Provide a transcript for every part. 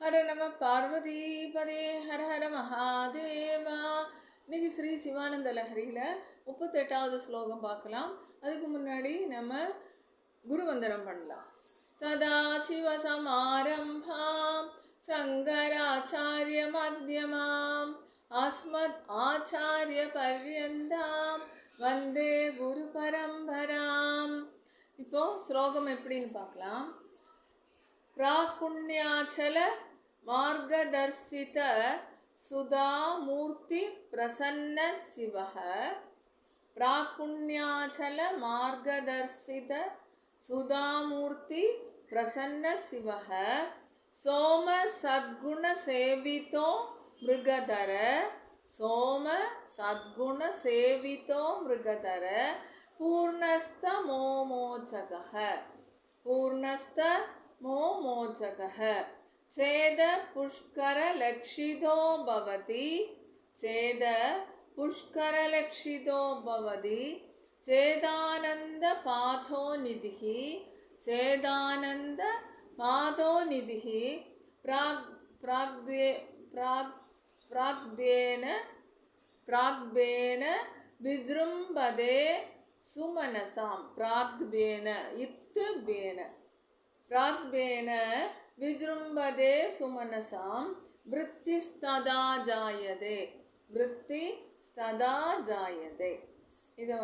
ஹர நம பார்வதி பதே ஹர ஹர மகாதேவா. இன்னைக்கு ஸ்ரீ சிவானந்த லஹரியில் 38வது ஸ்லோகம் பார்க்கலாம். அதுக்கு முன்னாடி நம்ம குருவந்தனம் பண்ணலாம். சதா சிவசமாரம்பாம் சங்கராச்சாரிய மத்தியமாம் அஸ்மத் ஆச்சாரிய பர்யந்தாம் வந்தே குரு பரம்பராம். இப்போ ஸ்லோகம் எப்படின்னு பார்க்கலாம். प्राकुण्याचल मार्गदर्शित सुधामूर्ति प्रसन्न शिवः. प्राकुण्याचल मार्गदर्शित सुधामूर्ति प्रसन्न शिवः. सोम सद्गुण सेवितो मृगधर. सोम सद्गुण सेवितो मृगधर. पूर्णस्थ मोमोचकः. पूर्णस्थ मोमोचकः. चेद पुष्कर लक्षितो भवति. चेद पुष्कर लक्षितो भवति. चेदानंद पाथो निधिः. चेदानंद पाथो निधिः. प्राग्भेन विजृम्भते सुमनसां. प्राग्भेन इत्थबेन प्राग्भेन विजृम्भते सुमनसां. वृत्तिस्तदा जायते. वृत्तिस्तदा जायते. இதை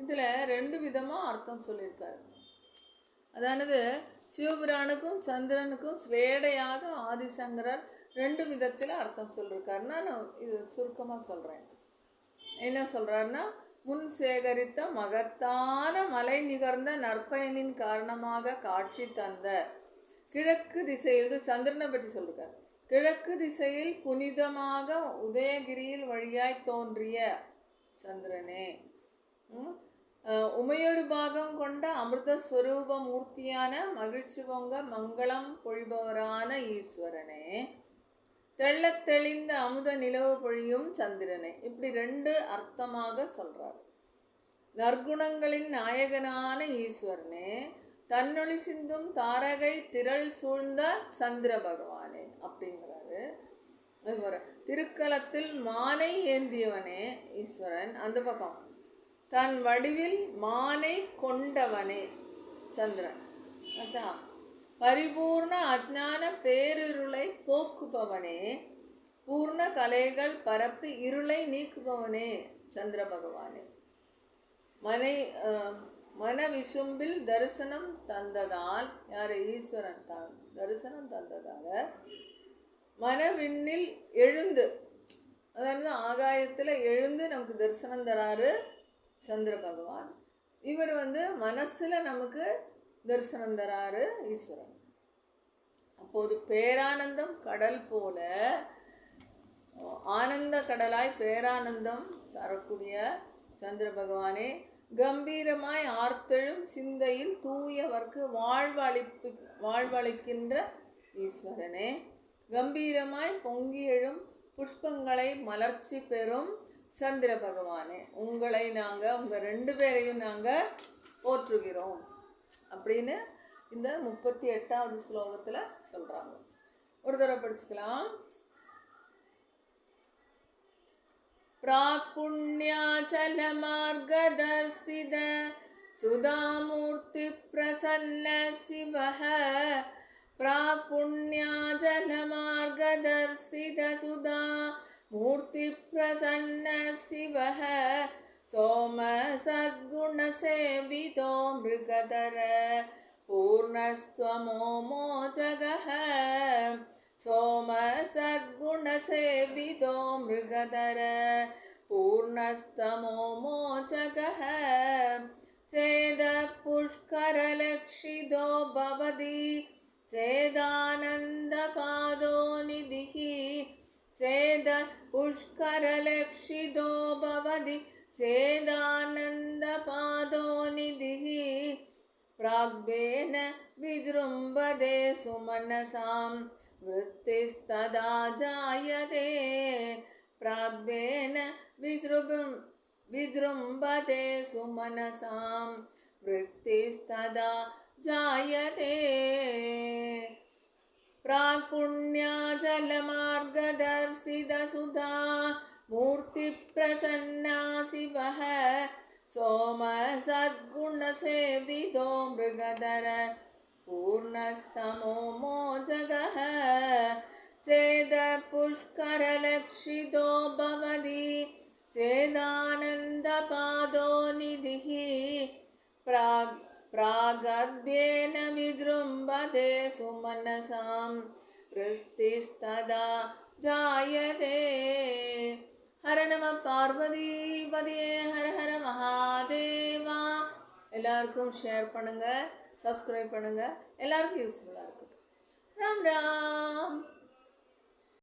இதில் ரெண்டு விதமாக அர்த்தம் சொல்லியிருக்காரு. அதானது சிவபிரானுக்கும் சந்திரனுக்கும் ஸ்ரேடையாக ஆதிசங்கரர் ரெண்டு விதத்தில் அர்த்தம் சொல்லியிருக்காருன்னா நான் இது சுருக்கமாக சொல்கிறேன். என்ன சொல்கிறாருன்னா, முன் சேகரித்த மகத்தான மலை நிகர்ந்த நற்பயனின் காரணமாக காட்சி தந்த கிழக்கு திசையில், சந்திரனை பற்றி சொல்லிருக்கார், கிழக்கு திசையில் புனிதமாக உதயகிரியில் வழியாய் தோன்றிய சந்திரனே, உமையொரு பாகம் கொண்ட அமிர்தஸ்வரூப மூர்த்தியான மகிழ்ச்சி பொங்க மங்களம் பொழிபவரான ஈஸ்வரனே, தெள்ளத் தெளிந்த அமுத நிலவு பொழியும் சந்திரனே. இப்படி ரெண்டு அர்த்தமாக சொல்றார். நற்குணங்களின் நாயகனான ஈஸ்வரனே, தன்னொளி சிந்தும் தாரகை திரள் சூழ்ந்த சந்திர பகவானே அப்படிங்கிறாரு. அதுபோல திருக்கலத்தில் மானை ஏந்தியவனே ஈஸ்வரன். அந்த பக்கம் தன் வடிவில் மானை கொண்டவனே சந்திரன். ஆச்சா, பரிபூர்ண அஜ்ஞான பேரிருளை போக்குபவனே, பூர்ண கலைகள் பரப்பி இருளை நீக்குபவனே சந்திர பகவானே. மன விசும்பில் தரிசனம் தந்ததால், யார் ஈஸ்வரன் தான் தரிசனம் தந்ததால மனவிண்ணில் எழுந்து, அதாவது ஆகாயத்தில் எழுந்து நமக்கு தரிசனம் தராரு சந்திர பகவான். இவர் மனசில் நமக்கு தரிசனம் தராரு ஈஸ்வரன். அப்போது பேரானந்தம் கடல் போல, ஆனந்த கடலாய் பேரானந்தம் தரக்கூடிய சந்திர பகவானே, கம்பீரமாய் ஆர்த்தெழும் சிந்தையில் தூயவர்க்கு வாழ்வளிக்கின்ற ஈஸ்வரனே, கம்பீரமாய் பொங்கி எழும் புஷ்பங்களை மலர்ச்சி பெறும் சந்திர பகவானே, உங்களை நாங்கள் உங்கள் ரெண்டு பேரையும் நாங்கள் போற்றுகிறோம் அப்படின்னு இந்த 38வது ஸ்லோகத்தில் சொல்கிறாங்க. ஒரு தடவை படிச்சுக்கலாம். प्राक्पुण्याचल मार्गदर्शित सुधामूर्ति प्रसन्न शिवः. प्राक्पुण्याचल मार्गदर्शित सुधामूर्ति प्रसन्न शिवः. सोम सद्गुण सेवितो मृगधर पूर्णस्त्वमोमोचकः. सोम सद्गुण सेवितो मृगधर पूर्णस्तमोमोचकः. चेद पुष्कर लक्षितो भवति. चेदानंद पादो निधिः. चेद पुष्कर लक्षितो भवति. चेदानंद पादो निधिः. प्राग्भेन विजृम्भते सुमनसां. वृत्तिस्तदा जायते. प्राग्भेन विजृम्भते सुमनसां. वृत्तिस्तदा जायते. प्राक्पुण्याचलमार्गदर्शितसुधा मूर्तिप्रसन्ना शिवः सोमसद्गुणसेवितो मृगधर पूर्णस्तमो मोचकः चेदपुष्करलक्षितो भवति चेदानन्दपादो निधिः प्रागद्येन विजृम्भते सुमनसां वृष्टिस्तदा जायते. हर நம பார்வதிபதியே ஹர ஹர மகாதேவா. எல்லாருக்கும் ஷேர் பண்ணுங்க, சப்ஸ்கிரைப் பண்ணுங்க, எல்லாருக்கும் யூஸ்ஃபுல்லாக இருக்கட்டும். ராம் ராம்.